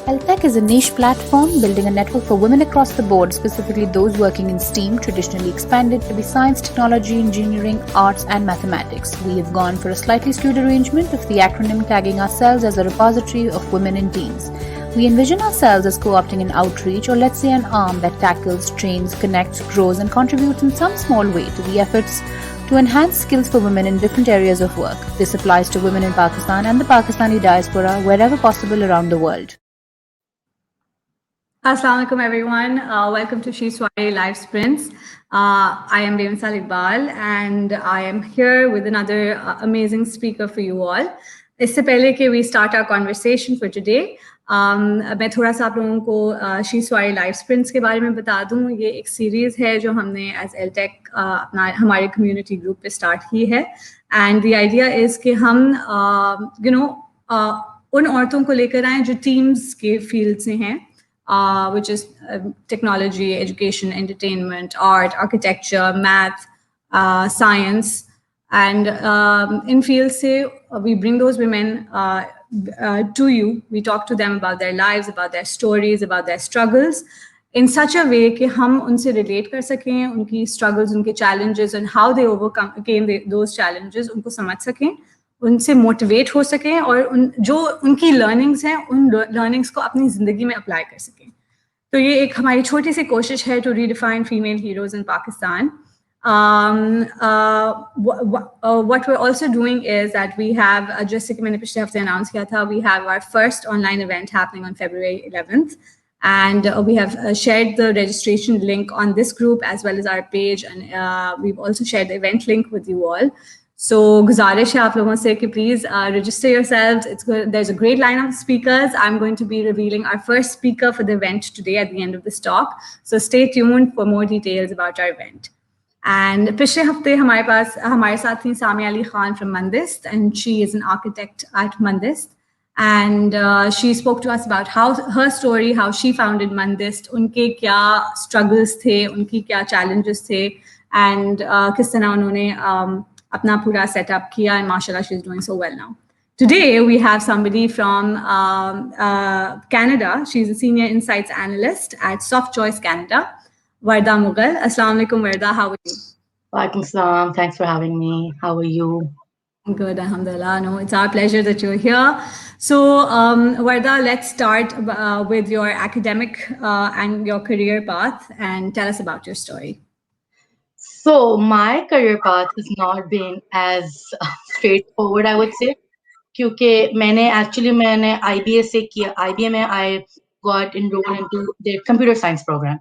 ChaptHer is a niche platform building a network for women across the board, specifically those working in STEAM, traditionally expanded to be science, technology, engineering, arts, and mathematics. We have gone for a slightly skewed arrangement of the acronym tagging ourselves as a repository of women in teams. We envision ourselves as co-opting an outreach, or let's say an arm that tackles, trains, connects, grows, and contributes in some small way to the efforts to enhance skills for women in different areas of work. This applies to women in Pakistan and the Pakistani diaspora wherever possible around the world. Assalamu alaikum everyone. Welcome to Soireé Live Sprints. I am Bemisal Iqbal and I am here with another amazing speaker for you all. इससे पहले कि we start our conversation for today, मैं थोड़ा सा आप लोगों को सोइरेé live sprints के बारे में बता दूं। ये एक सीरीज़ है जो हमने एज एलटेक अपना हमारे कम्युनिटी ग्रुप पे स्टार्ट की है एंड द आइडिया इज़ कि हम उन औरतों को लेकर आएँ जो टीम्स के फील्ड से हैं, which is technology, education, entertainment, art, architecture, math, science. And in fields say we bring those women to you. We talk to them about their lives, about their stories, about their struggles in such a way कि हम उनसे relate कर सकें, उनकी struggles, उनके challenges and how they overcame those challenges उनको समझ सकें, उनसे मोटिवेट हो सकें और जो उनकी लर्निंग्स हैं उन लर्निंग्स को अपनी ज़िंदगी में अप्लाई कर सकें। तो ये एक हमारी छोटी सी कोशिश है to redefine female heroes in Pakistan. What we're also doing is that we have, जैसे कि मैंने पिछले हफ्ते अनाउंस किया था, we have our first online event happening on February 11th. And we have shared the registration link on this group as well as our page. And we've also shared the event link with you all. So गुजारिश है आप लोगों से कि please register yourselves. It's good. There's a great lineup of speakers. I'm going to be revealing our first speaker for the event today at the end of this talk. So stay tuned for more details about our event. And पिछले हफ्ते हमारे साथ थी Samia Ali Khan from Mandist, and she is an architect at Mandist. And she spoke to us about how her story, how she founded Mandist, उनके क्या struggles थे, उनकी क्या challenges थे, and किस तरह उन्होंने अपना पूरा setup किया, and mashallah she's doing so well now. Today we have somebody from Canada. She's a Senior Insights Analyst at Softchoice Canada. Wardah Mughal. Assalamu alaikum, Wardah. How are you? Walaikum salam. Thanks for having me. How are you? Good, alhamdulillah. No, it's our pleasure that you're here. So, Wardah, let's start with your academic and your career path, and tell us about your story. So, my career path has not been as straightforward, I would say. क्योंकि मैंने IBA से किया, IBA में I got enrolled into the computer science program.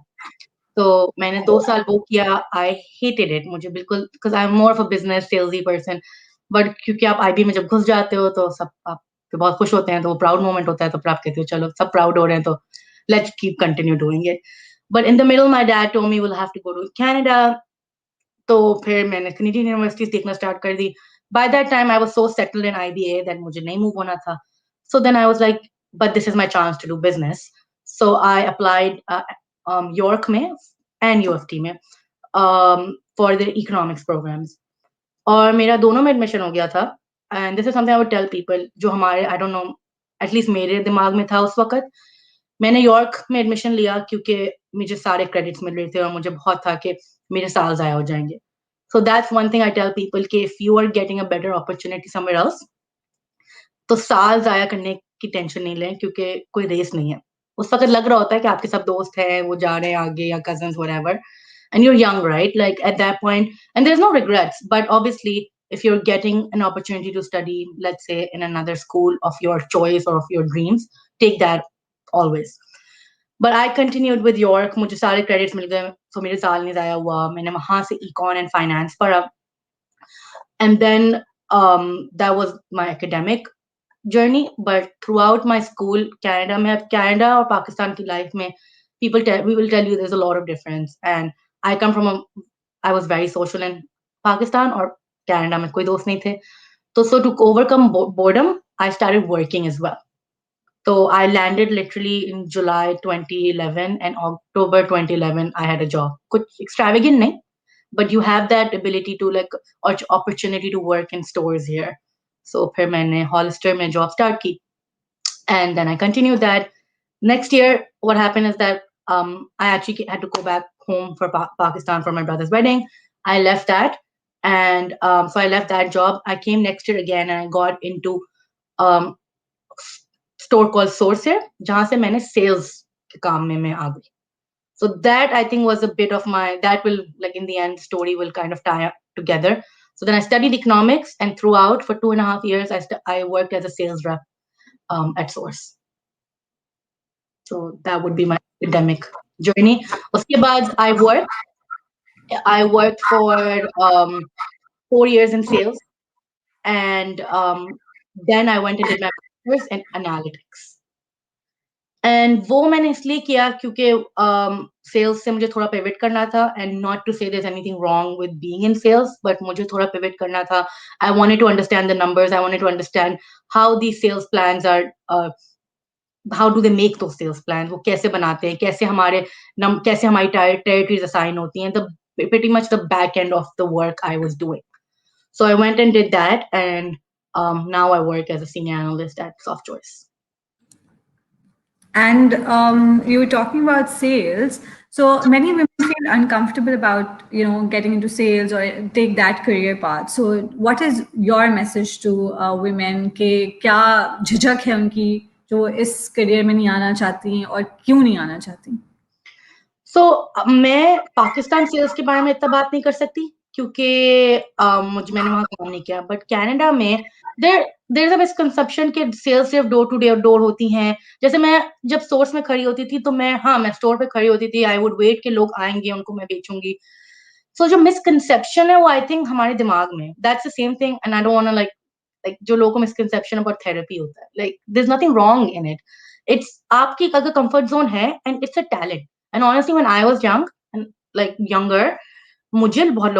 So मैंने 2 साल वो किया. I hated it. मुझे बिल्कुल, because I'm more of a business salesy person. But क्योंकि आप IB में जब घुस जाते हो तो सब आप बहुत खुश होते हैं, तो वो प्राउड मोमेंट होता है, तो फिर आप कहते हो चलो सब प्राउड हो रहे हैं तो let's keep continue doing it. But in the middle my dad told me we'll have to go to Canada. तो फिर मैंने Canadian universities देखना start कर दी. By that time I was so settled in IBA that मुझे नहीं move होना था. So then I was like, but this is my chance to do business. So I applied York में and UFT में for the economics programs. और मेरा दोनों में admission हो गया था. And this is something I would tell people जो हमारे, I don't know, at least मेरे दिमाग में था उस वक्त. मैंने यॉर्क में एडमिशन लिया क्योंकि मुझे सारे क्रेडिट्स मिल रहे थे और मुझे बहुत था कि मेरे साल ज़ाया हो जाएंगे. So that's one thing I tell people कि if you are getting a better opportunity somewhere else, तो साल ज़ाया करने की टेंशन नहीं लें क्योंकि कोई रेस नहीं है. उस वक्त लग रहा होता है कि आपके सब दोस्त हैं, वो जा रहे हैं आगे या cousins whatever, and you're young, right? Like at that point, and there's no regrets. But obviously, if you're getting an opportunity to study, let's say in another school of your choice or of your dreams, take that always. But I continued with York. मुझे सारे credits मिल गए, so मेरे साल नहीं ज़ाया हुआ. मैंने वहाँ से econ and finance पढ़ा. And then that was my academic journey. But throughout my school, Canada और पाकिस्तान की life में, we will tell you there's a lot of difference. And I come from I was very social in Pakistan, और Canada में कोई दोस्त नहीं थे. So to overcome boredom, I started working as well. So I landed literally in July 2011, and October 2011 I had a job. कुछ extravagant नहीं, but you have that ability to like opportunity to work in stores here. So फिर मैंने Hollister में job start की, and then I continued that. Next year, what happened is that I actually had to go back home for Pakistan for my brother's wedding. I left that, and so I left that job. I came next year again, and I got into um, store called Soireé, जहाँ से मैंने sales के काम में मैं आ गई. So that I think was a bit of my, that will, like, in the end, story will kind of tie up together. So then I studied economics, and throughout for 2.5 years, I worked as a sales rep at Source. So that would be my academic journey. Uske baad I worked for 4 years in sales, and then I went and did my master's in analytics. And वो मैंने इसलिए किया क्योंकि sales से मुझे थोड़ा pivot करना था, and not to say there is anything wrong with being in sales, but मुझे थोड़ा पिवट करना था. I wanted to understand the numbers, I wanted to understand how the sales plans are, how do they make the sales plan, वो कैसे बनाते हैं, कैसे हमारी टेरिटरीज असाइन होती हैं, the pretty much the back end of the work I was doing. So I went and did that, and now I work as a senior analyst at Softchoice. And you were talking about sales. So many women feel uncomfortable about, getting into sales or take that career path. So what is your message to women कि क्या झिझक है उनकी जो इस career में नहीं आना चाहती हैं और क्यों नहीं आना चाहती? So मैं पाकिस्तान सेल्स के बारे में इतना बात नहीं कर सकती क्योंकि मैंने वहां काम नहीं किया, बट कनाडा में देयर इज अ मिसकंसेप्शन कि सेल्स सिर्फ डोर टू डोर होती हैं. जैसे मैं जब सोर्स में खड़ी होती थी तो मैं स्टोर पे खड़ी होती थी, आई वुड वेट कि लोग आएंगे, उनको मैं बेचूंगी. सो जो मिसकंसेप्शन है वो आई थिंक हमारे दिमाग में, that's the same thing, and I don't want like जो लोगों को मिसकंसेप्शन अबाउट थेरेपी होता है, like there is nothing wrong in it. It's आपकी अगर कंफर्ट जोन है, and it's a talent. And honestly when I was young and like younger, मुझे बहुत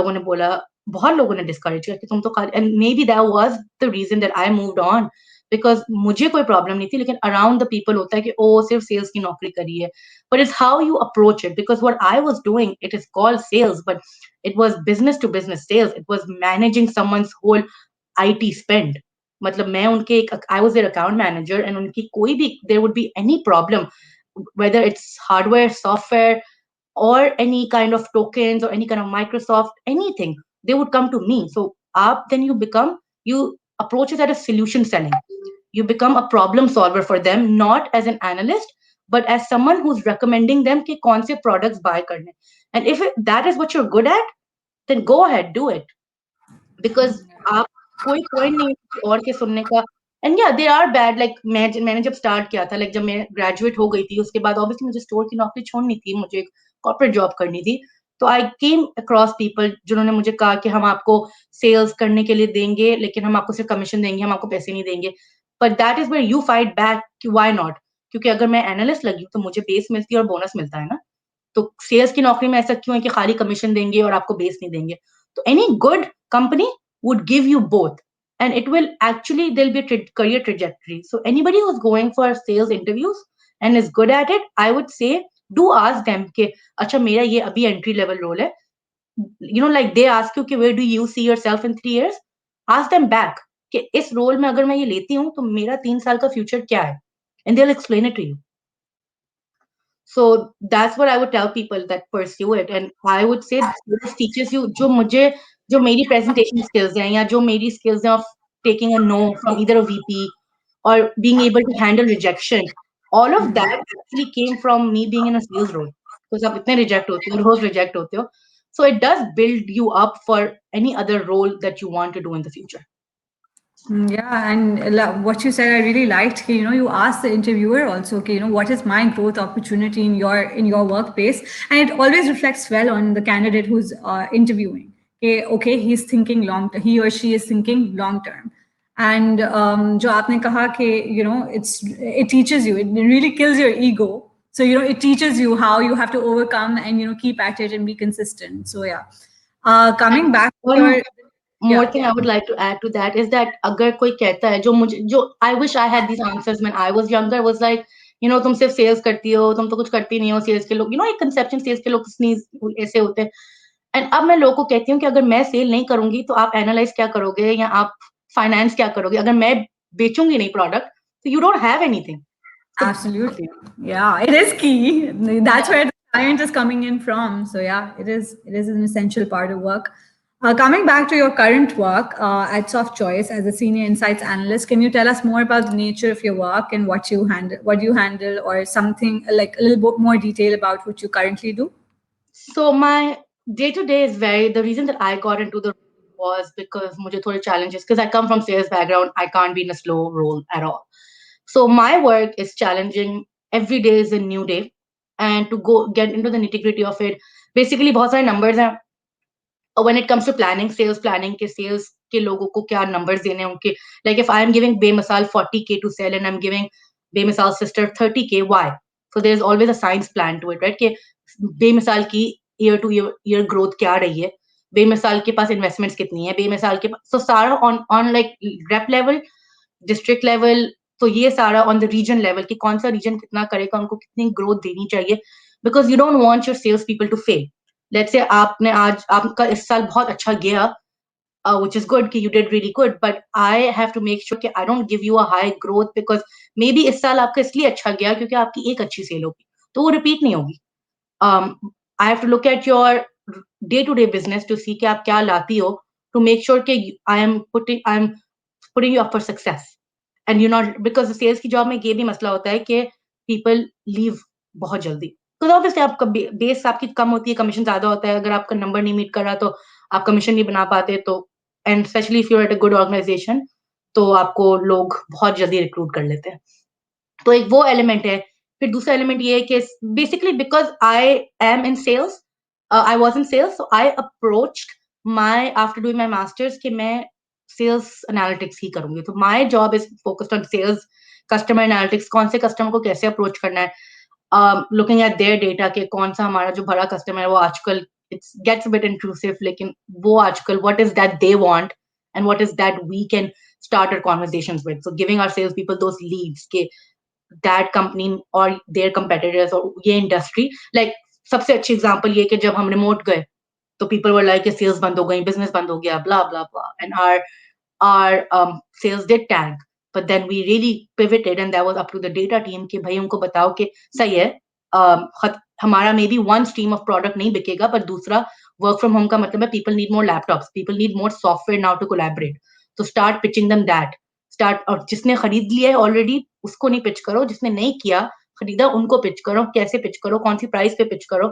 लोगों ने डिस्करेज किया कि तुम तो खाली, and maybe that was the reason that I moved on, because मुझे कोई प्रॉब्लम नहीं थी, लेकिन अराउंड द पीपल होता है कि ओ सिर्फ सेल्स की नौकरी करी है. But it's how you approach it, because what I was doing, it is called sales, but it was business to business sales. It was managing someone's whole IT spend. मतलब मैं उनके एक, I was their account manager, and उनकी कोई भी, there would be any problem, whether it's hardware, software, or any kind of tokens or any kind of Microsoft, anything, they would come to me. So then you approach it as a solution selling. You become a problem solver for them, not as an analyst, but as someone who's recommending them कि कौन से products buy करने. And if that is what you're good at, then go ahead, do it. Because आप कोई point नहीं है किसी और के सुनने का. एंड या दे आर बैड, लाइक मैंने जब स्टार्ट किया था, लाइक जब मैं ग्रेजुएट हो गई थी, उसके बाद ऑब्वियसली मुझे स्टोर की नौकरी छोड़नी थी, मुझे एक कॉर्पोरेट जॉब करनी थी. तो आई केम अक्रॉस पीपल जिन्होंने मुझे कहा कि हम आपको सेल्स करने के लिए देंगे, लेकिन हम आपको सिर्फ कमीशन देंगे, हम आपको पैसे नहीं देंगे. But that is where you fight back कि व्हाई नॉट, क्योंकि अगर मैं एनालिस्ट लगी तो मुझे बेस मिलती है और बोनस मिलता है ना. तो सेल्स की नौकरी में ऐसा क्यों है कि खाली कमीशन देंगे और आपको बेस नहीं देंगे. तो any good company would give you both, and it will actually, there'll be a career trajectory. So anybody who's going for sales interviews and is good at it, I would say do ask them कि अच्छा मेरा ये अभी entry level role है, like they ask you कि where do you see yourself in 3 years, ask them back कि इस role में अगर मैं ये लेती हूँ तो मेरा 3 साल का future क्या है, and they'll explain it to you. So that's what I would tell people that pursue it. And I would say this teaches you जो मेरी presentation skills हैं, या जो मेरी skills हैं of taking a no from either a VP or being able to handle rejection. All of that actually came from me being in a sales role. Because आप इतने reject होते हो, रोज reject होते हो. So it does build you up for any other role that you want to do in the future. Yeah, and what you said, I really liked. You asked the interviewer also, okay, what is my growth opportunity in your workplace, and it always reflects well on the candidate who's interviewing. Okay, he's thinking he or she is thinking long term, and जो आपने कहा कि it teaches you, it really kills your ego. So it teaches you how you have to overcome and keep at it and be consistent. So yeah, coming back to your. More Yeah. thing I would like to add to that is that अगर कोई कहता है जो I wish I had these answers when I was younger, was like, तुम सिर्फ sales करती हो, तुम तो कुछ करती नहीं हो, सेल्स के लोग, एक कंसेप्शन, सेल्स के लोग ऐसे होते हैं. एंड अब मैं लोगों को कहती हूँ कि अगर मैं सेल नहीं करूंगी तो आप एनालाइज क्या करोगे, या आप फाइनेंस क्या करोगे. अगर मैं बेचूंगी नहीं प्रोडक्ट, तो you don't have anything. Absolutely. Yeah, it is key. That's where the client is coming in from. So yeah, it is an essential part of work. Coming back to your current work at Softchoice as a Senior Insights Analyst, can you tell us more about the nature of your work and what you handle, or something like a little bit more detail about what you currently do? So my day to day is the reason that I got into the was because mujhe thode challenges, because I come from sales background, I can't be in a slow role at all. So my work is challenging. Every day is a new day, and to go get into the nitty gritty of it, basically बहुत सारे numbers हैं. When it comes to planning के sales के लोगों को क्या numbers देने हैं उनके, like if I am giving Bemisal 40K to sell and I'm giving Bemisal sister 30K, why? So there's always a science plan to it, right? कि बेमिसाल की ईयर टू ईयर ग्रोथ क्या रही है, बेमिसाल के पास इन्वेस्टमेंट्स कितनी है, बेमिसाल के पास, so सारा on like rep level, district level, तो ये सारा on the region level कि कौन सा रीजन कितना करेगा, उनको कितनी ग्रोथ देनी चाहिए, because you don't want your sales people to fail. Let's say आपने आज आपका इस साल बहुत अच्छा गया, which is good कि you did really good, but I have to make sure कि I don't give you a high growth because maybe इस साल आपका इसलिए अच्छा गया क्योंकि आपकी एक अच्छी सेल होगी, तो वो रिपीट नहीं होगी. I have to look at your day-to-day business to see कि आप क्या लाती हो, to make sure कि I'm putting you up for success. And you're not, because sales की जॉब में ये भी मसला होता है कि people leave बहुत जल्दी, because obviously आपका बेस आपकी कम होती है, कमीशन ज्यादा होता है, अगर आपका नंबर नहीं मीट कर रहा तो आप कमीशन नहीं बना पाते, तो and especially if you're at a good organization, तो आपको लोग बहुत जल्दी रिक्रूट कर लेते हैं. तो एक वो एलिमेंट है. फिर दूसरा एलिमेंट ये है कि basically because I am in sales, I was in sales, so I approached my after doing my masters कि मैं सेल्स एनालिटिक्स ही करूंगी. तो my job is focused on sales, customer analytics, कौन से कस्टमर को कैसे अप्रोच करना है, लुकिंग एट देयर डेटा के कौन सा हमारा जो बड़ा कस्टमर है वो आजकल it's gets a bit intrusive, लेकिन वो आजकल what is that they want and what is that we can start our conversations with. So giving our sales people those leads के that company or their competitors or ये industry, like सबसे अच्छी example ये कि जब हम remote गए तो people were like sales बंद हो गई, business बंद हो गया, blah blah blah, and our sales did tank, but then we really pivoted and that was up to the data team कि भाई उनको बताओ कि सही है, हमारा maybe one stream of product नहीं बिकेगा, but दूसरा work from home का मतलब है people need more laptops, people need more software now to collaborate, so start pitching them that. Start, और जिसने खरीद लिया है ऑलरेडी उसको नहीं पिच करो, जिसने नहीं किया खरीदा उनको पिच करो, कैसे पिच करो, कौन सी प्राइस पे पिच करो.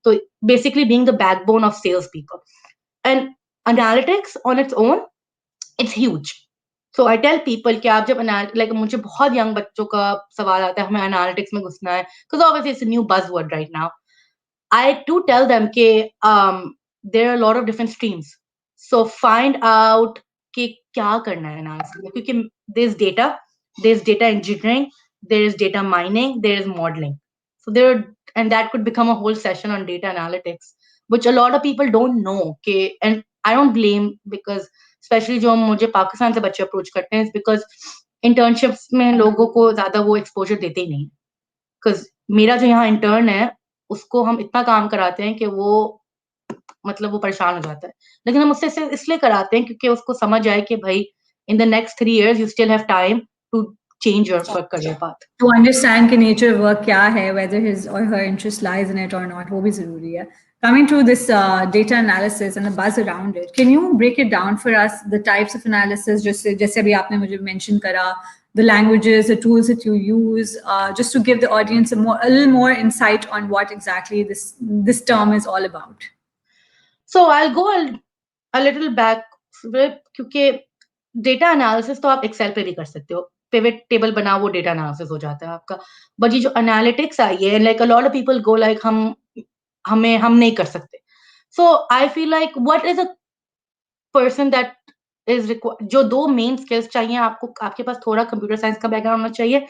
तो basically being the backbone of sales people and analytics on its own, it's huge. So I tell people कि आप जब लाइक मुझे बहुत यंग बच्चों का सवाल आता है हमें एनालिटिक्स में घुसना है, because obviously it's a new buzzword right now. I do tell them कि there are a lot of different streams. So find out कि क्या करना है analysis में, क्योंकि there's data engineering, there is data mining, there is modeling. So and that could become a whole session on data analytics, which a lot of people don't know. And I don't blame, because especially जो मुझे पाकिस्तान से बच्चे approach करते हैं, is because internships में लोगों को ज़्यादा वो exposure देते ही नहीं. Because मेरा जो यहाँ intern है उसको हम इतना काम कराते हैं कि वो मतलब वो परेशान हो जाता है, लेकिन हम उससे इसलिए कराते हैं क्योंकि उसको समझ आए कि भाई in the next 3 years you still have time to change your career path. To understand कि nature of work क्या है, whether his or her interest lies in it or not, वो भी जरूरी है. Coming to this data analysis and the buzz around it, can you break it down for us, the types of analysis, जैसे अभी आपने मुझे mention करा, the languages, the tools that you use, just to give the audience a little more insight on what exactly this term is all about. So I'll go a little back क्योंकि data analysis तो आप Excel पे भी कर सकते हो, pivot table बनाओ वो डेटा एनालिसिस हो जाता है आपका. बट ये जो एनालिटिक्स आई है, like a lot of people go like हम नहीं कर सकते. So I feel like what is a person that is जो दो मेन स्किल्स चाहिए आपको, आपके पास थोड़ा कंप्यूटर साइंस का बैकग्राउंड होना चाहिए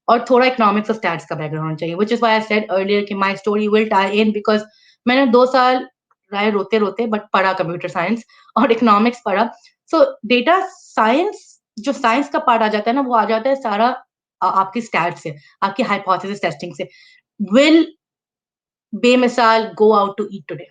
और थोड़ा इकोनॉमिक्स और स्टैट्स का बैकग्राउंड होना चाहिए, which is why I said earlier कि my story will tie in, because मैंने 2 साल राय रोते रोते बट पढ़ा कंप्यूटर साइंस और इकोनॉमिक्स पढ़ा. सो डेटा साइंस, जो साइंस का पार्ट आ जाता है ना, वो आ जाता है सारा आपकी स्टैट से, आपकी हाइपोथेसिस टेस्टिंग से. विल बेमिसाल go out to eat today,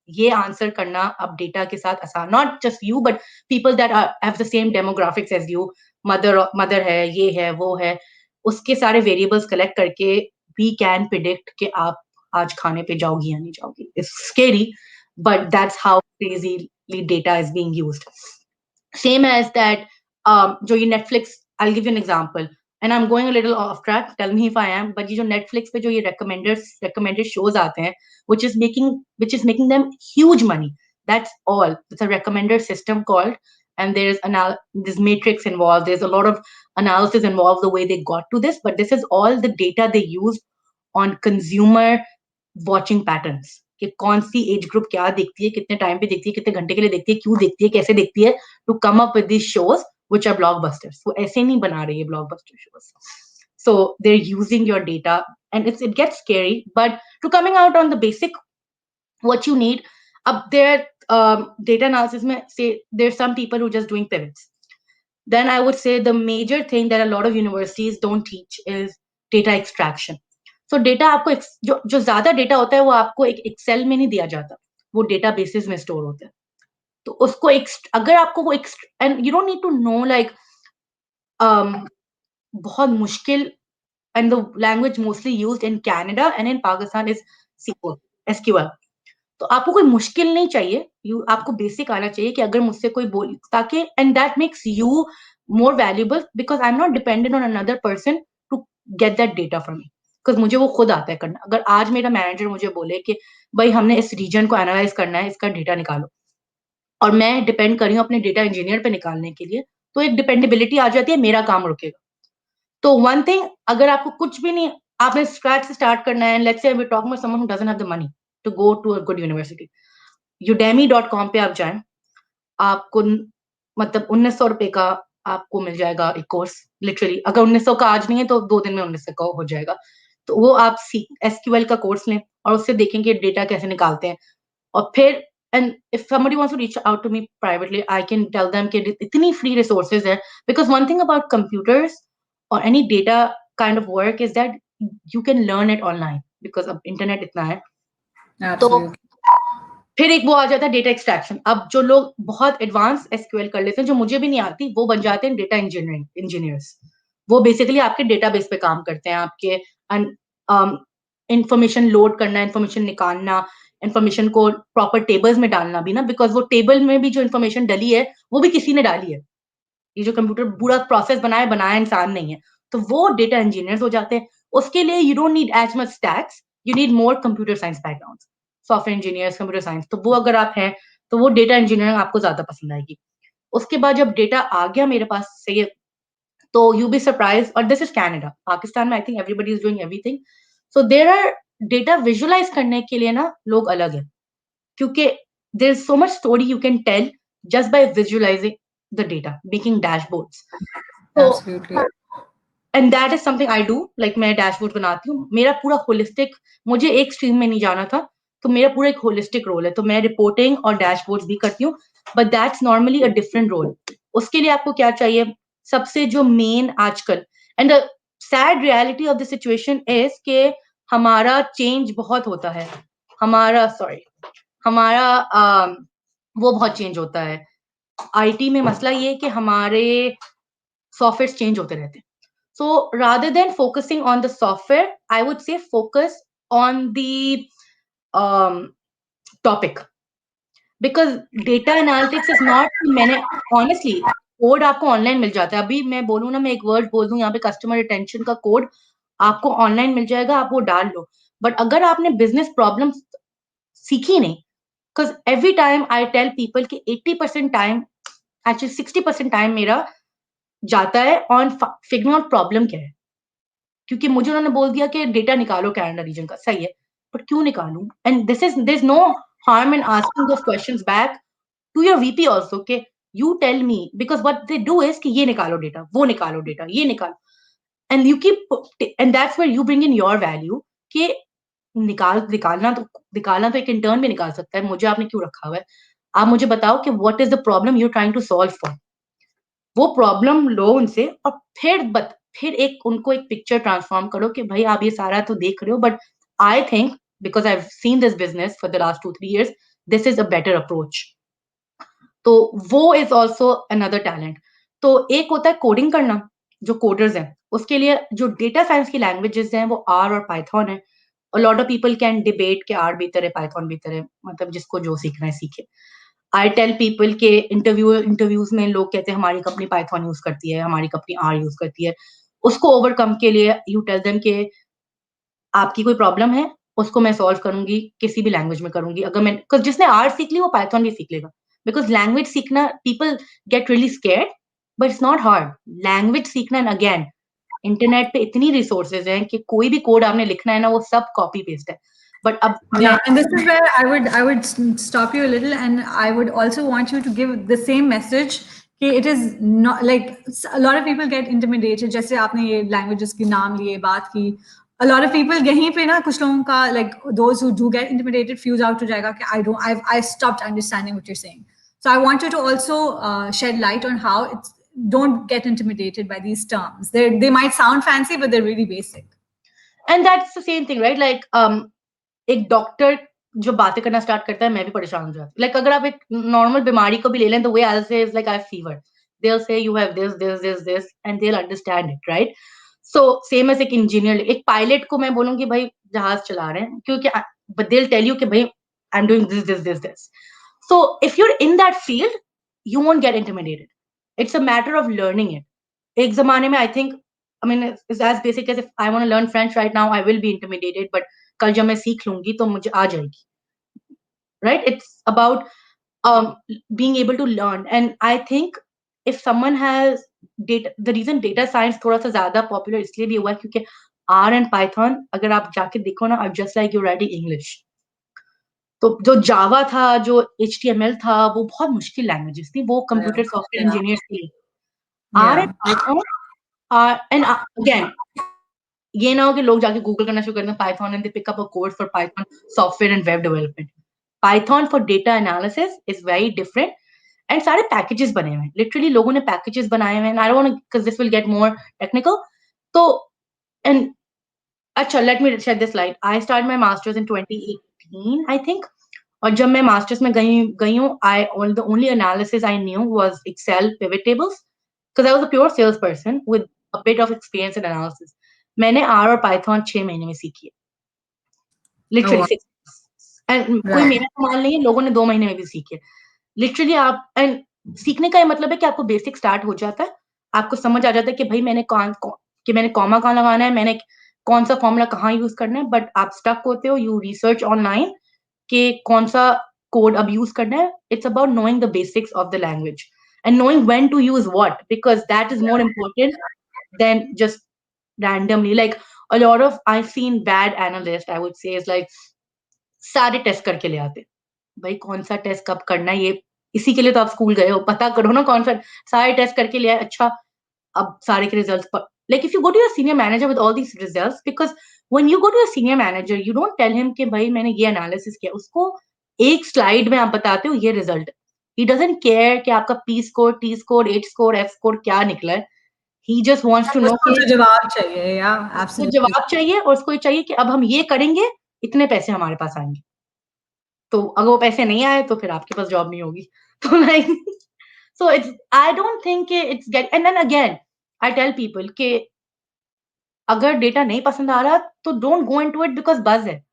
ये आंसर करना अब डेटा के साथ आसान, not just you but people that have the same demographics as you, mother है, ये है, वो है. उसके सारे वेरिएबल्स कलेक्ट करके वी कैन प्रिडिक्ट कि आप आज खाने पे जाओगी या नहीं जाओगी. It's scary, but that's how crazily data is being used. Same as that, जो ये Netflix, I'll give you an example, and I'm going a little off track. Tell me if I am. But ये जो Netflix पे जो ये recommended shows आते हैं, which is making them huge money. That's all. It's a recommender system called, and there's this matrix involved. There's a lot of analysis involved the way they got to this. But this is all the data they used on consumer watching patterns. कि कौन सी age group क्या देखती है, कितने time पे देखती है, कितने घंटे के लिए देखती है, क्यों देखती है, कैसे देखती है, to come up with these shows which are blockbusters. वो ऐसे नहीं बना रही है blockbuster shows. So they're using your data, and it gets scary. But to coming out on the basic, what you need, up there, data analysis में say there's some people who just doing pivots. Then I would say the major thing that a lot of universities don't teach is data extraction. So data आपको जो ज्यादा data होता है वो आपको एक Excel में नहीं दिया जाता, वो डेटा बेसिस में स्टोर होता है. तो उसको अगर आपको वो and you don't need to know like बहुत मुश्किल, and the language mostly used in Canada and in Pakistan is SQL. तो आपको कोई मुश्किल नहीं चाहिए, आपको बेसिक आना चाहिए कि अगर मुझसे कोई बोल, ताकि and that makes you more valuable because I'm not dependent on another person to get that data from me. Because मुझे वो खुद आता है करना. अगर आज मेरा मैनेजर मुझे बोले कि भाई हमने इस रीजन को एनालाइज करना है, इसका डेटा निकालो, और मैं डिपेंड कर रही हूँ अपने डेटा इंजीनियर पे निकालने के लिए, तो एक डिपेंडेबिलिटी आ जाती है, मेरा काम रुकेगा. तो वन थिंग, अगर आपको कुछ भी नहीं, आपने स्क्रैच से स्टार्ट करना है, let's say we talk about someone who doesn't have the money to go to a good university, udemy.com पे आप जाएं, आपको मतलब 1900 रुपए का आपको मिल जाएगा एक कोर्स. लिटरली अगर 1900 का आज नहीं है तो 2 दिन में 1900 का हो जाएगा. तो वो आप एसक्यूएल का कोर्स लें और उससे देखेंगे डेटा कैसे निकालते हैं. और फिर and if somebody wants to reach out to me privately, I can tell them कि इतनी फ्री रिसोर्सेज है. Because one thing about computers और any data kind of work is that you can learn it online, because अब internet इतना है. तो फिर एक वो आ जाता है डेटा एक्सट्रैक्शन. अब जो लोग बहुत एडवांस एसक्यूएल कर लेते हैं, जो मुझे भी नहीं आती, वो बन जाते हैं डेटा इंजीनियर्स. वो बेसिकली आपके डेटाबेस पे काम करते हैं, आपके इंफॉर्मेशन लोड करना, इंफॉर्मेशन निकालना, इंफॉर्मेशन को प्रॉपर टेबल्स में डालना भी ना, बिकॉज वो टेबल में भी जो इंफॉर्मेशन डली है वो भी किसी ने डाली है. ये जो कंप्यूटर पूरा प्रोसेस बनाया इंसान नहीं है. तो वो डेटा इंजीनियर्स हो जाते हैं. उसके लिए you don't need as much stacks, you need more computer science background, software engineers, computer science. तो वो अगर आप हैं तो वो डेटा इंजीनियरिंग आपको ज्यादा पसंद आएगी. उसके बाद जब डेटा आ गया मेरे पास से, तो यू बी सरप्राइज, और दिस इज कैनेडा. पाकिस्तान में I think everybody is doing everything. So there are data visualize करने के लिए ना लोग अलग है, क्योंकि there is so much story you can tell just by visualizing the data, making dashboards. तो and that is something I do, like मैं डैशबोर्ड बनाती हूँ. मेरा पूरा होलिस्टिक, मुझे एक स्ट्रीम में नहीं जाना था, तो मेरा पूरा एक होलिस्टिक रोल है. तो मैं रिपोर्टिंग और डैशबोर्ड्स भी करती हूँ, but that's normally a different role. उसके लिए आपको क्या चाहिए, सबसे जो मेन आजकल, and the sad reality of the situation is के हमारा चेंज बहुत होता है, हमारा वो बहुत चेंज होता है. आईटी में मसला ये है कि हमारे सॉफ्टवेयर चेंज होते रहते हैं. So rather than focusing on the software, I would say focus on the topic, because data analytics is not, मैंने honestly कोड आपको ऑनलाइन मिल जाता है. अभी मैं बोलूँ ना, मैं एक वर्ड बोल दूं यहाँ पे, कस्टमर रिटेंशन का कोड आपको ऑनलाइन मिल जाएगा, आप वो डाल लो. बट अगर आपने बिजनेस प्रॉब्लम सीखी नहीं, because every time I tell people कि 80% टाइम, एक्चुअली 60% टाइम मेरा जाता है ऑन फिगरिंग आउट प्रॉब्लम क्या है. क्योंकि मुझे उन्होंने बोल दिया कि डेटा निकालो कनाडा रीजन का, सही है, बट क्यों निकालूं? And there is no harm in asking those questions back to your VP also, के you tell me, because what they do is कि ये निकालो डेटा, वो निकालो डेटा, ये निकालो, and you keep, and that's where you bring in your value, कि निकालना तो एक इंटर्न भी निकाल सकता है. मुझे आपने क्यों रखा हुआ है? आप मुझे बताओ कि what is the problem you are trying to solve for. वो प्रॉब्लम लो उनसे, और फिर एक उनको एक पिक्चर ट्रांसफॉर्म करो कि भाई आप ये सारा तो देख रहे हो, but I think because I have seen this business for the last 2-3 years, this is a better approach. तो वो इज ऑल्सो अनदर टैलेंट. तो एक होता है कोडिंग करना, जो कोडर्स हैं, उसके लिए जो डेटा साइंस की लैंग्वेजेस हैं वो आर और पाइथन है. A lot of people can debate कि आर बेहतर है पाइथन बेहतर है, मतलब जिसको जो सीखना है सीखे. आई टेल पीपल के इंटरव्यूज में लोग कहते हैं हमारी कंपनी पाइथन यूज करती है, हमारी कंपनी आर यूज करती है. उसको ओवरकम के लिए यू टेल देम के आपकी कोई प्रॉब्लम है, उसको मैं सॉल्व करूंगी, किसी भी लैंग्वेज में करूंगी. अगर मैं जिसने आर सीख ली वो पाइथन भी सीख लेगा. बिकॉज लैंग्वेज सीखना, people get really scared, but it's not hard. Language सीखना, एंड अगेन इंटरनेट पे इतनी रिसोर्सेज हैं कि कोई भी कोड आपने लिखना है ना, वो सब कॉपी पेस्ट है. बट अब Yeah, and this is where I would stop you a little, and I would also want you to give the same message. कि it is not like a lot of people get intimidated. जैसे आपने ये languages की नाम लिए बात की, a lot of people यहीं पे ना कुछ लोगों का like those who do get intimidated fuse out हो जाएगा कि I stopped understanding what you're saying. So I want you to also shed light on how it's, don't get intimidated by these terms. They might sound fancy, but they're really basic. And that's the same thing right. Like एक doctor जो बातें करना start करता है, मैं भी परेशान हो जाती. लाइक अगर आप एक नॉर्मल बीमारी को भी ले लें, the way I say is like I have fever, they will say you have this and they will understand it, right. So same as एक इंजीनियर, एक पायलट को मैं बोलूंगी भाई जहाज चला रहे हैं, क्योंकि but they will tell you कि भाई I am doing this. So if you are in that field, you won't get intimidated. It's a matter of learning it. एक जमाने में I think, I mean, it's as basic as if I want to learn French right now, I will be intimidated, but कल जब मैं सीख लूंगी तो मुझे आ जाएगी, right? It's about being able to learn. And I think if someone has data, the reason data science थोड़ा सा ज्यादा popular इसलिए भी हुआ है क्योंकि R and Python अगर आप जाके देखो ना, are just like you're writing English. तो जो जावा था, जो HTML था, वो बहुत मुश्किल लैंग्वेजेस थी, वो कंप्यूटर सॉफ्टवेयर इंजीनियर्स के लिए. R and Python are, and again, ये ना हो कि लोग जाके गूगल करना शुरू कर दें Python and they pick up a course for Python software and web development. Python for data analysis is very different. एंड सारे पैकेजेस बने हुए हैं, लिटरली लोगों ने पैकेजेस बनाए हुए हैं. I don't want, because this will get more technical. तो एंड अच्छा, let me shed this light. I start my masters in 2018 I think. और जब मैं मास्टर्स में गई हूँ, I the only analysis I knew was Excel pivot tables, because I was a pure salesperson with a bit of experience in analysis. मैंने R और Python 6 महीने में सीखी है, लिटरली 6 एंड कोई मेरा कमाल नहीं है, लोगों ने 2 महीने में भी सीखी है, लिटरली. आप एंड सीखने का ये मतलब है कि आपको बेसिक स्टार्ट हो जाता है, आपको समझ आ जाता है कि भाई मैंने मैंने कॉमा कहाँ लगाना है, मैंने कौन सा फॉर्मूला कहाँ यूज करना है. बट आप स्टक होते हो, यू रिसर्च ऑनलाइन कि कौन सा कोड अब यूज करना है. It's about knowing the basics of the language and knowing when to use what, because that is more important than just randomly. Like a lot of I've seen bad analysts, I would say, is like सारे test करके ले आते. भाई कौन सा test कब करना है, ये इसी के लिए तो आप स्कूल गए हो, पता करो ना कौन सा. सारे टेस्ट करके ले आए, अच्छा अब सारे के results. like if you go to your senior manager with all these results, because when you go to a senior manager, you don't tell him कि भाई मैंने ये एनालिसिस किया, उसको एक स्लाइड में आप बताते हो ये रिजल्ट. he doesn't care कि आपका P score, T score, H score, F score क्या निकला है. he just wants to know कि जवाब चाहिए. Yeah, उसको absolutely. जवाब चाहिए, और उसको ये चाहिए कि अब हम ये करेंगे, इतने पैसे हमारे पास आएंगे. तो अगर वो पैसे नहीं आए तो फिर आपके पास जॉब नहीं होगी. तो like so it's, I don't think it's get. And then again I tell people कि अगर डेटा नहीं पसंद आ रहा तो don't go into it because buzz है.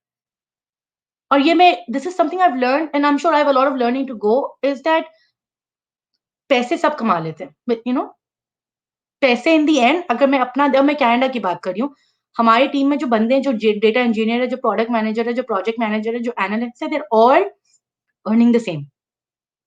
और ये मैं, this is something I have learned and I am sure I have a lot of learning to go, is that पैसे सब कमा लेते हैं, यू नो. पैसे इन दी एंड, अगर मैं अपना, जब मैं कनाडा की बात कर रही हूँ, हमारी टीम में जो बंदे हैं, जो डेटा इंजीनियर है, जो प्रोडक्ट मैनेजर है, जो प्रोजेक्ट मैनेजर है, जो एनालिस्ट है, they are all earning the same.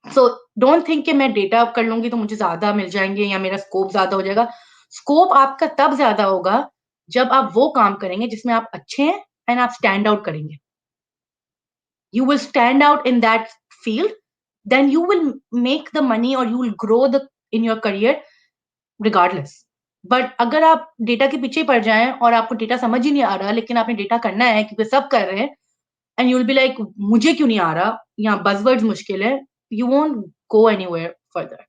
So don't think कि मैं डेटा कर लूंगी तो मुझे ज्यादा मिल जाएंगे या मेरा स्कोप ज्यादा हो जाएगा. स्कोप आपका तब ज्यादा होगा जब आप वो काम करेंगे जिसमें आप अच्छे हैं एंड आप स्टैंड आउट करेंगे. You will stand out in that field, then you will make the money or you will grow in your career regardless. But अगर आप डेटा के पीछे पड़ जाएं और आपको डेटा समझ ही नहीं आ रहा, लेकिन आपने डेटा करना है क्योंकि सब कर रहे हैं, and you will be like मुझे क्यों नहीं आ रहा, या buzzwords मुश्किल है, you won't go anywhere further.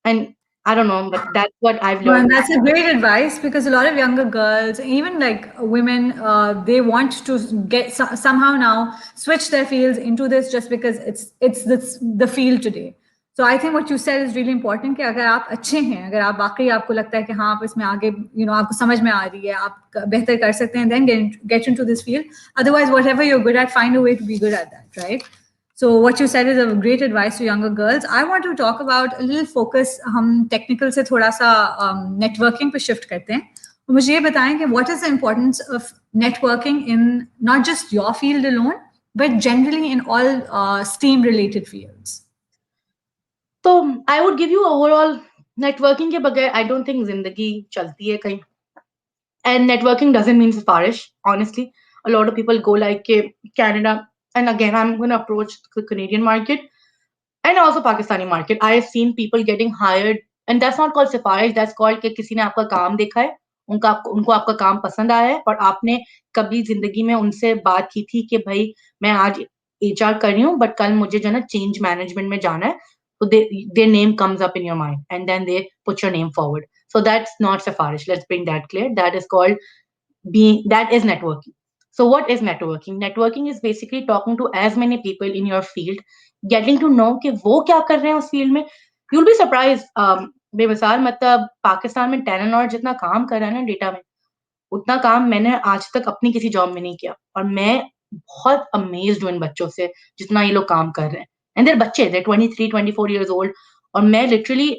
And I don't know, but that's what I've Well, learned. that's a great advice, because a lot of younger girls, even like women, they want to get somehow now switch their fields into this just because it's the field today. So I think what you said is really important कि अगर आप अच्छे हैं, अगर आप वाकई आपको लगता है कि हाँ आप इसमें आगे आपको समझ में आ रही है, आप बेहतर कर सकते हैं, then get into this field. Otherwise, whatever you're good at, find a way to be good at that, right? So what you said is a great advice to younger girls. I want to talk about a little focus. हम technical से थोड़ा सा networking पे shift करते हैं. मुझे ये बताएं कि what is the importance of networking in not just your field alone, but generally in all STEAM related fields? तो I would give you overall, networking के बगैर आई डोंट थिंक जिंदगी चलती है कहीं. And networking doesn't mean siparish, honestly. A lot of people go like Canada, and again I'm going to approach the Canadian market and also Pakistani market. I have seen people getting hired, and that's not called siparish, that's called कि किसी ने आपका काम देखा है, उनको आपका काम पसंद आया है, और आपने कभी जिंदगी में उनसे बात की थी कि भाई मैं आज HR कर रही हूँ, बट कल मुझे जो है ना चेंज मैनेजमेंट में जाना है, तो their name comes up in your mind and then they put your name forward. So that's not siparish. Let's bring that clear. That is called that is networking. So what is networking? Networking is basically talking to as many people in your field, getting to know कि वो क्या कर रहे हैं उस field में. You'll be surprised. बेमिसाल मतलब पाकिस्तान में टेलेनॉर जितना काम कर रहा है ना डेटा में, उतना काम मैंने आज तक अपनी किसी जॉब में नहीं किया, और मैं बहुत अमेज्ड हूँ इन बच्चों से जितना ये लोग काम कर रहे हैं. एंड देयर बच्चे, दे 23-24 years old, और मैं लिटरली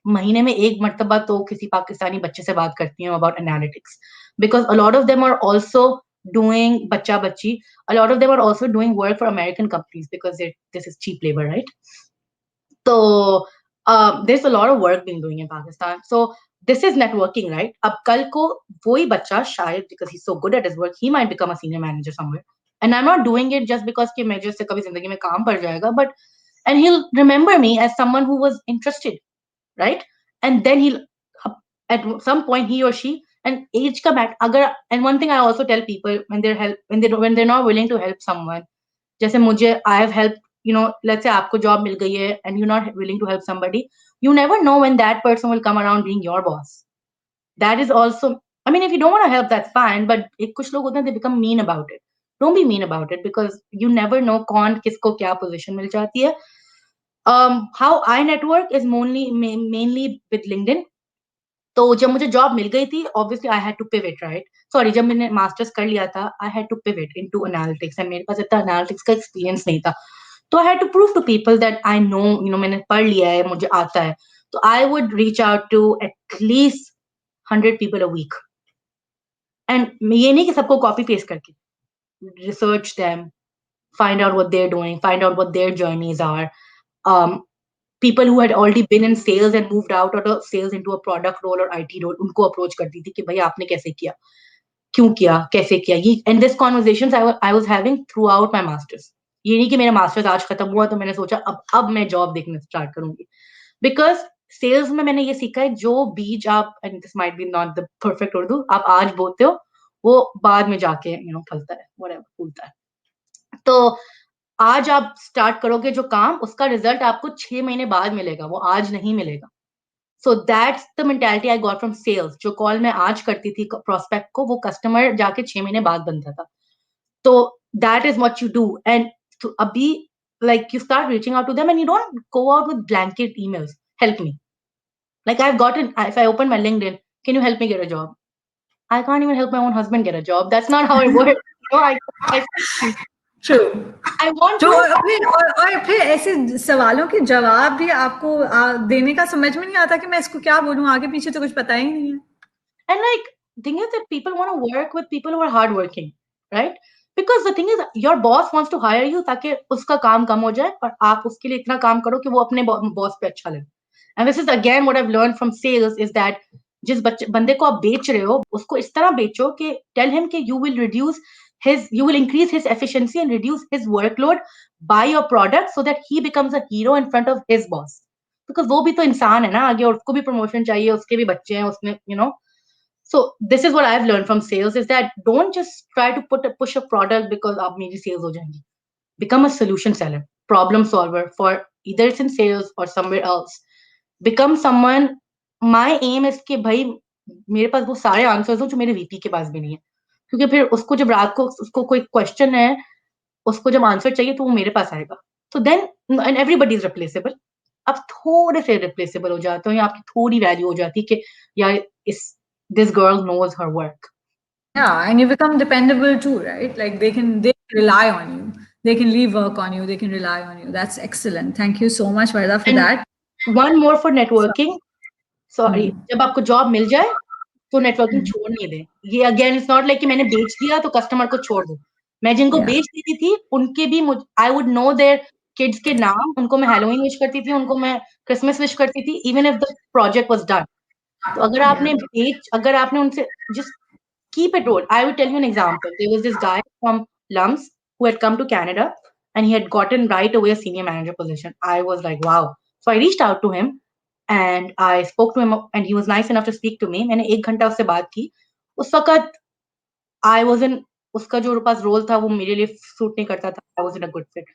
महीने में एक मर्तबा तो किसी पाकिस्तानी बच्चे से बात करती हूँ about analytics, because a lot of them are also doing बच्चा बच्ची, a lot of them are also doing work for American companies because this is cheap labor, right? So there's a lot of work being doing in Pakistan. So this is networking, right? अब कल को वही बच्चा शायद because he's so good at his work, he might become a senior manager somewhere. And I'm not doing it just because कि मेरे से कभी जिंदगी में काम पड़ जाएगा, but and he'll remember me as someone who was interested, right? And then he'll at some point he or she, and age ka mat agar, and one thing I also tell people when they're not willing to help someone, जैसे मुझे I have helped, let's say आपको job मिल गई है and you're not willing to help somebody, you never know when that person will come around being your boss. That is also, I mean, if you don't want to help, that's fine, but एक कुछ लोग होते हैं, they become mean about it. Don't be mean about it because you never know कौन किसको क्या position मिल जाती है. How I network is mainly with LinkedIn. तो जब मुझे जॉब मिल गई थी, obviously I had to pivot, right? Sorry, जब मैंने मास्टर्स कर लिया था, I had to pivot into analytics, and मेरे पास इतना analytics का experience नहीं था, तो I had to prove to people that I know, मैंने पढ़ लिया है, मुझे आता है. तो I would reach out to at least 100 people a week, and ये नहीं कि सबको copy paste करके, research them, find out what they're doing, find out what their journeys are. People who had already been in sales and moved out of sales into a product role or IT role, उनको approach करती थी कि भाई आपने कैसे किया, क्यों किया, कैसे किया. ये and this conversations I was having throughout my masters. ये नहीं कि मेरा मास्टर्स आज खत्म हुआ तो मैंने सोचा अब मैं जॉब देखना स्टार्ट करूंगी, बिकॉज सेल्स में मैंने ये सीखा है, जो बीज आप, and this might be not the perfect Urdu, आप आज बोलते हो वो बाद में जाके फलता है, whatever, फूलता है. तो आज आप स्टार्ट करोगे जो काम, उसका रिजल्ट आपको 6 महीने बाद मिलेगा, वो आज नहीं मिलेगा. So that's the mentality I got from sales. जो कॉल मैं आज करती थी प्रोस्पेक्ट को, वो कस्टमर जाके 6 महीने बाद बनता था. तो that is what you do. And अभी like you start reaching out to them and you don't go out with blanket emails, help me. Like I've gotten, if I open my LinkedIn, can you help me get a job? I can't even help my own husband get a job. That's not how it works. I True. I want तो to. और फिर ऐसे सवालों के जवाब भी आपको देने का समझ में नहीं आता कि मैं इसको क्या बोलूं, आगे पीछे तो कुछ पता ही नहीं है. And like, thing is that people want to work with people who are hardworking, right? Because the thing is, your boss wants to hire you ताकि उसका काम कम हो जाए और आप उसके लिए इतना काम करो कि वो अपने बॉस पे अच्छा लगे. And this is again what I've learned from sales is that जिस बंदे को आप बेच रहे हो, उसको इस तरह बेचो कि tell him कि you will increase his efficiency and reduce his workload by your product so that he becomes a hero in front of his boss. Because वो भी तो इंसान है ना आगे, और उसको भी promotion चाहिए, उसके भी बच्चे हैं उसमें. So this is what I've learned from sales is that don't just try to push a product because आप मेरी sales हो जाएंगी. Become a solution seller, problem solver for either it's in sales or somewhere else. Become someone. My aim is कि भाई मेरे पास वो सारे answers हो जो मेरे VP के पास भी नहीं है, क्योंकि फिर उसको जब रात को उसको कोई क्वेश्चन है, उसको जब आंसर चाहिए तो वो मेरे पास आएगा. So then, and everybody is replaceable. आप थोड़े से रिप्लेसेबल हो जाते हो या आपकी थोड़ी वैल्यू हो जाती है कि यार this girl knows her work. Yeah, and you become dependable too, right? Like they rely on you. They can leave work on you. They can rely on you. That's excellent. Thank you so much, Varda, for And that. one more for networking. Sorry, Hmm. जब आपको job मिल जाए तो networking Hmm. छोड़ नहीं दे. ये again it's not like कि मैंने बेच दिया तो कस्टमर को छोड़ दो. मैं जिनको Yeah. बेच देती थी उनके भी I would know their kids के नाम. उनको मैं हैलोवीन विश करती थी, उनको मैं क्रिसमस विश करती थी, even if the project was done. तो Yeah. अगर आपने उनसे just keep it roll. I will tell you an example. There was this guy from Lums who had come to Canada and he had gotten right away a senior manager position. I was like, wow. So I reached out to him and I spoke to him and he was nice enough to speak to me. मैंने 1 घंटा उससे बात की. उस वक्त I wasn't उसका जो पास role था वो मेरे लिए सूट नहीं करता था. I wasn't a good fit.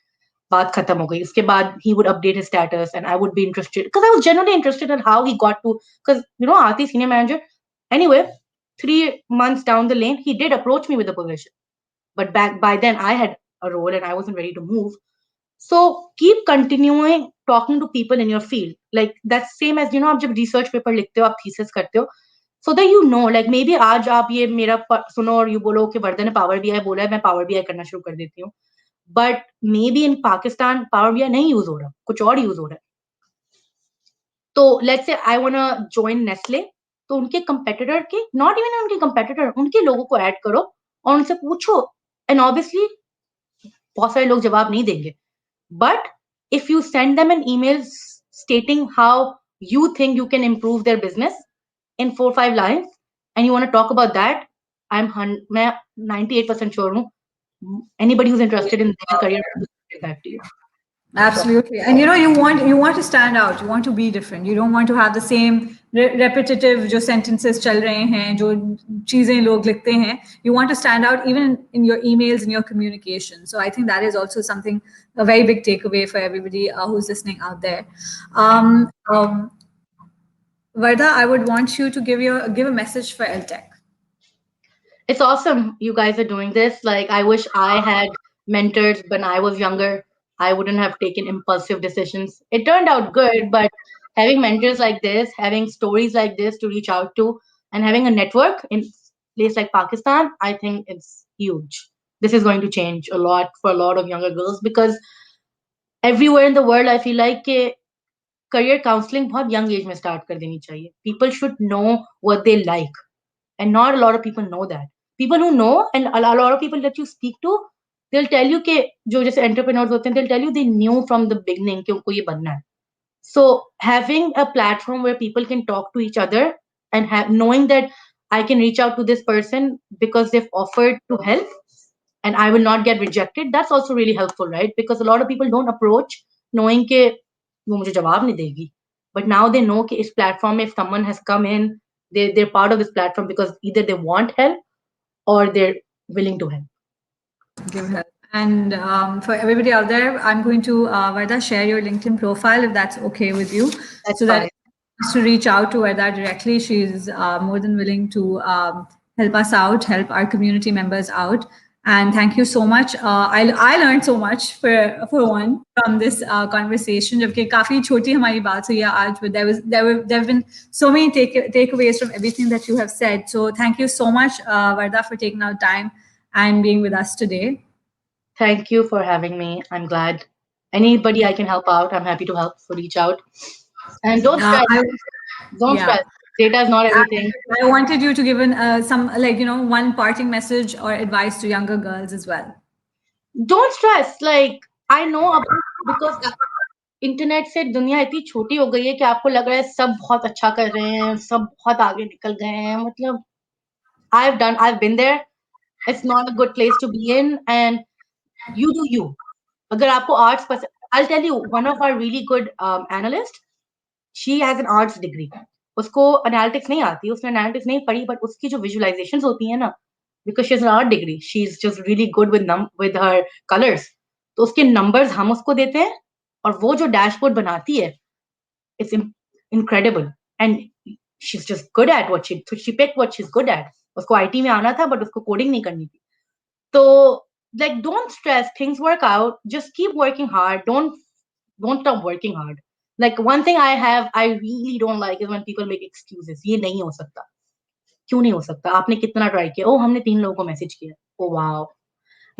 बात खत्म हो गई. उसके बाद he would update his status and I would be interested because I was genuinely interested in how he got to, because Aarti senior manager. Anyway, 3 months down the lane, he did approach me with a position. But back by then I had a role and I wasn't ready to move. So keep continuing talking to people in your field. Like that's same as आप जब research paper लिखते हो, आप thesis करते हो, so that like maybe आज आप ये मेरा सुनो और you बोलो कि वर्धन ने Power BI बोला है, मैं Power BI करना शुरू कर देती हूँ. But maybe in Pakistan Power BI नहीं यूज हो रहा, कुछ और यूज हो रहा है. तो let's say I wanna join Nestle, तो उनके competitor के, not even उनके competitor, उनके लोगों को ऐड करो और उनसे पूछो. And obviously बहुत सारे लोग जवाब नहीं देंगे. But if you send them an email stating how you think you can improve their business in 4 or 5 lines and you want to talk about that, मैं 98% sure हूँ anybody who's interested in their career will get back to you. Absolutely. And you want to stand out. You want to be different. You don't want to have the same repetitive जो sentences चल रहे हैं, जो चीजें लोग लिखते हैं. You want to stand out even in your emails and your communication. So I think that is also something, a very big takeaway for everybody who's listening out there. Varda, I would want you to give a message for LTech. It's awesome you guys are doing this. Like, I wish I had mentors when I was younger. I wouldn't have taken impulsive decisions. It turned out good, but having mentors like this, having stories like this to reach out to, and having a network in a place like Pakistan, I think it's huge. This is going to change a lot for a lot of younger girls because everywhere in the world, I feel like career counseling बहुत young age में start कर देनी चाहिए. People should know what they like. And not a lot of people know that. People who know, and a lot of people that you speak to, they'll tell you कि जो जैसे entrepreneurs होते हैं, they'll tell you they knew from the beginning कि उनको ये बनना है. So having a platform where people can talk to each other and knowing that I can reach out to this person because they've offered to help and I will not get rejected, that's also really helpful, right? Because a lot of people don't approach knowing कि वो मुझे जवाब नहीं देगी. But now they know कि इस platform if someone has come in, they're part of this platform because either they want help or they're willing to help. Give help. And for everybody out there, I'm going to, Varda, share your LinkedIn profile if that's okay with you. That's So that fine. if you want to reach out to Varda directly, she's more than willing to help us out, help our community members out. And thank you so much. I learned so much for one from this conversation. जबकि काफी छोटी हमारी बात हुई है आज, but there have been so many takeaways from everything that you have said. So thank you so much, Varda, for taking out time and being with us today. Thank you for having me. I'm glad. Anybody I can help out, I'm happy to help. So reach out. And don't stress. Don't Yeah. stress. Data is not everything. I wanted you to give some, one parting message or advice to younger girls as well. Don't stress. Like, I know about, because internet से दुनिया इतनी छोटी हो गई है कि आपको लग रहा है सब बहुत अच्छा कर रहे हैं, सब बहुत आगे निकल गए हैं. मतलब I've been there. It's not a good place to be in, and you do you. अगर आपको आर्ट्स पसंद, I'll tell you, one of our really good analyst, she has an arts degree. उसको एनालिटिक्स नहीं आती, उसने analytics नहीं पढ़ी, but उसकी जो विजुअलाइजेशंस होती है ना, because she has an art degree, she's just really good with her colors. तो उसके numbers हम उसको देते हैं और वो जो डैशबोर्ड बनाती है, it's incredible. And she's just good at she picked what she's good at. उसको आईटी में आना था, बट उसको कोडिंग नहीं करनी थी. तो like, don't stress, things work out. Just keep working hard. Don't stop working hard. Like one thing I really don't like is when people make excuses. ये नहीं हो सकता. क्यों नहीं हो सकता? आपने कितना ट्राई किया? ओ हमने 3 लोगों को मैसेज किया. Oh wow.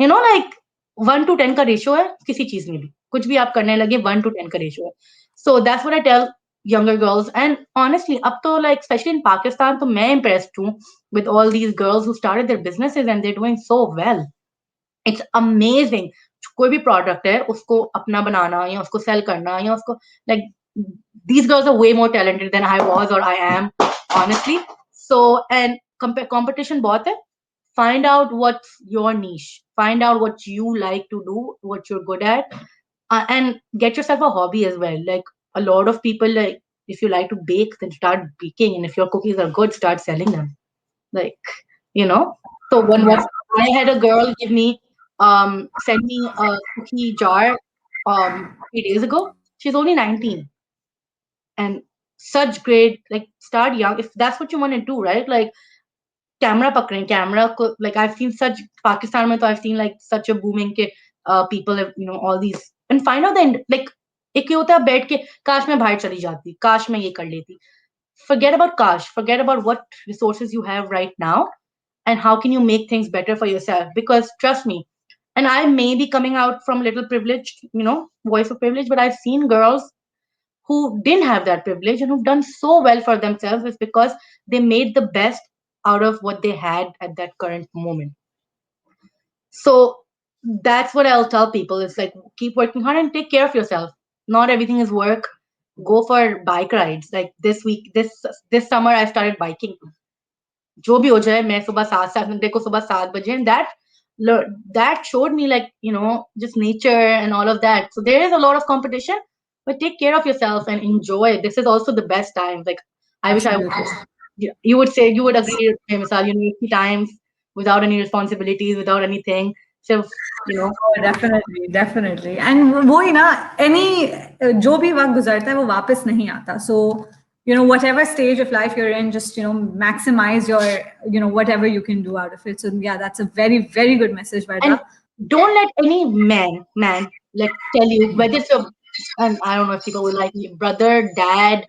You know, like 1 to 10 का रेशियो है किसी चीज में भी. कुछ भी आप करने लगे 1 to 10 का रेशियो है. So that's what I tell younger girls. And honestly, अब तो like especially in Pakistan, तो मैं impressed हूँ with all these girls who started their businesses and they're doing so well. It's amazing. कोई भी product है उसको अपना बनाना या उसको सेल करना या उसको like these girls are way more talented than I was or I am, honestly. So and competition बहुत है. Find out what's your niche. Find out what you like to do, what you're good at, and get yourself a hobby as well. Like a lot of people, like if you like to bake, then start baking, and if your cookies are good, start selling them. Like you know. So Yeah. I had a girl give me send me a cookie jar 3 days ago. She's only 19 and such great, like start young if that's what you want to do, right? Like camera पकड़ें camera को, like I've seen such Pakistan में तो I've seen like such a booming के people have, you know, all these and find out the like एक ये होता है बैठ के काश मैं बाहर चली जाती, काश मैं ये कर लेती. Forget about cash, forget about what resources you have right now and how can you make things better for yourself, because trust me, and I may be coming out from little privileged, you know, voice of privilege, but I've seen girls who didn't have that privilege and who've done so well for themselves is because they made the best out of what they had at that current moment. So that's what I'll tell people. It's like keep working hard and take care of yourself. Not everything is work. Go for bike rides. Like this week, this summer I started biking. जो भी हो जाए मैं सुबह 7 को सुबह 7 बजे and that showed me like, you know, just nature and all of that. So there is a lot of competition, but take care of yourself and enjoy. This is also the best time. Like I wish I Absolutely. you would say you would agree with me, Misal, university times without any responsibilities, without anything. So you know, Oh, definitely, definitely. And वो ही ना any जो भी वक्त गुजरता है वो वापस नहीं आता. So you know whatever stage of life you're in, just you know maximize your you know whatever you can do out of it. So yeah, that's a very very good message, and Varda. don't let any man like tell you whether it's your, and I don't know if people will like me, brother, dad,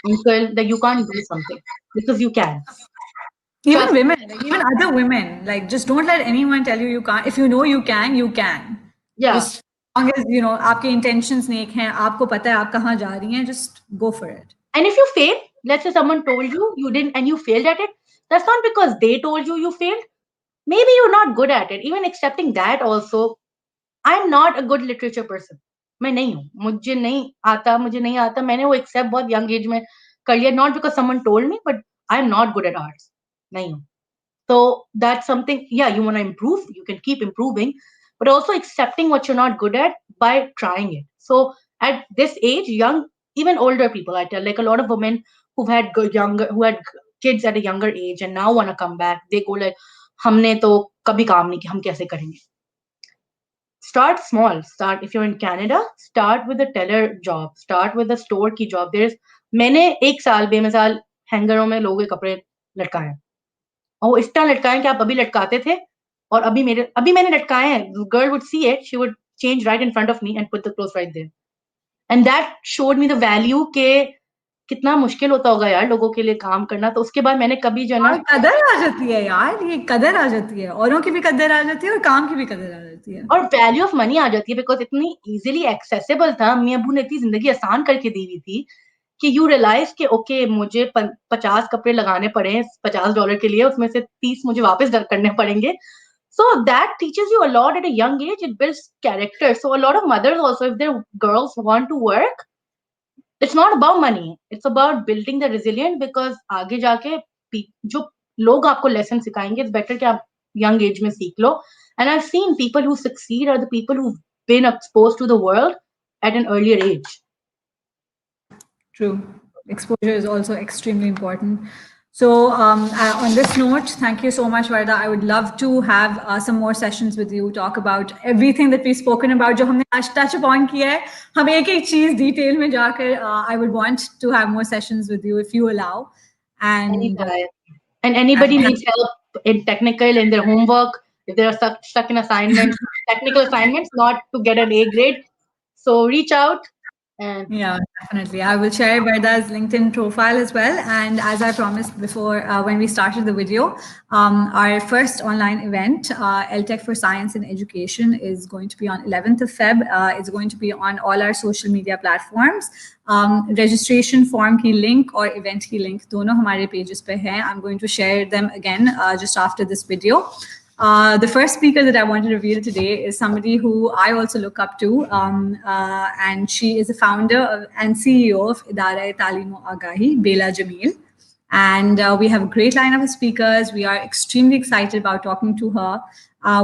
uncle, that you can't do something because you can. Even Trust. women, like even other women, like just don't let anyone tell you you can't. If you know you can, you can. Yeah. Just as long as you know आपके intentions नेक हैं, आपको पता है आप कहाँ जा रही हैं, just go for it. And if you fail, let's say someone told you you didn't and you failed at it, that's not because they told you you failed. Maybe you're not good at it. Even accepting that also, I'm not a good literature person. मैं नहीं हूँ, मुझे नहीं आता, मैंने वो accept बहुत young age में कर लिया, not because someone told me, but I'm not good at arts. नहीं हूँ. So that's something, yeah, you want to improve, you can keep improving, but also accepting what you're not good at by trying it. So at this age, young, even older people, I tell, like a lot of women who've had who had kids at a younger age and now want to come back, they go like, हमने तो कभी काम नहीं किया, हम कैसे करेंगे? Start small. Start if you're in Canada, start with a teller job, start with a store की job. मैंने 1 साल बेमिसाल हैंगरों में लोगों के कपड़े लटकाए हैं. और वो इस तरह लटकाए कि आप अभी लटकाते थे और अभी मैंने लटकाए हैं. Girl would see it, she would change right in front of me and put the clothes right there. And that showed me the value के कितना मुश्किल होता होगा यार लोगों के लिए काम करना. तो उसके बाद मैंने कभी जो ना और कदर आ जाती है यार, ये कदर आ जाती है, औरों की भी कदर आ जाती है और काम की भी कदर आ जाती है. और वैल्यू ऑफ मनी आ जाती है बिकॉज इतनी इजीली एक्सेसिबल था. अम्मी अबू ने इतनी जिंदगी आसान करके दी हुई थी कि यू रियलाइज कि ओके मुझे 50 कपड़े लगाने पड़े $50 के लिए, उसमें से 30 मुझे वापस करने पड़ेंगे. So that teaches you a lot at a young age. It builds character. So a lot of mothers also, if their girls want to work, it's not about money. It's about building the resilient because आगे जाके जो लोग आपको lesson सिखाएंगे, it's better कि आप young age में सीख लो. And I've seen people who succeed are the people who've been exposed to the world at an earlier age. True. Exposure is also extremely important. So, on this note, thank you so much, Varda. I would love to have some more sessions with you, talk about everything that we've spoken about. जो हमने आज touch upon किया है, हम एक एक चीज detail में जाकर, I would want to have more sessions with you if you allow. And Anytime. And anybody needs help in technical, in their homework, if they're stuck in assignments, technical assignments, not to get an A grade. So reach out. And Yeah, definitely. I will share Vardha's LinkedIn profile as well. And as I promised before, when we started the video, our first online event, LTech for Science and Education, is going to be on 11th of Feb. It's going to be on all our social media platforms. Registration form की link और event की link दोनों हमारे pages पे हैं. I'm going to share them again just after this video. The first speaker that I want to reveal today is somebody who I also look up to, and she is a founder and CEO of Idara Talim Agahi, Bela Jamil. And we have a great lineup of speakers. We are extremely excited about talking to her.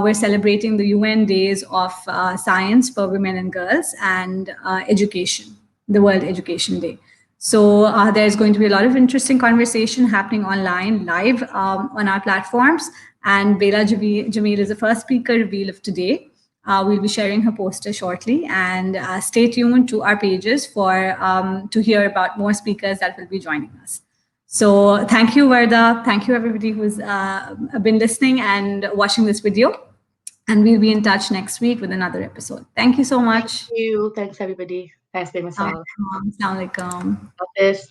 We're celebrating the UN Days of Science for Women and Girls and Education, the World Education Day. So there's going to be a lot of interesting conversation happening online, live on our platforms. And Bela Jamil is the first speaker reveal of today. We'll be sharing her poster shortly, and stay tuned to our pages for to hear about more speakers that will be joining us. So thank you, Wardah. Thank you, everybody who's been listening and watching this video. And we'll be in touch next week with another episode. Thank you so much. thank you. Thanks, everybody. Thanks, Bemisal. Assalamu alaikum. Office.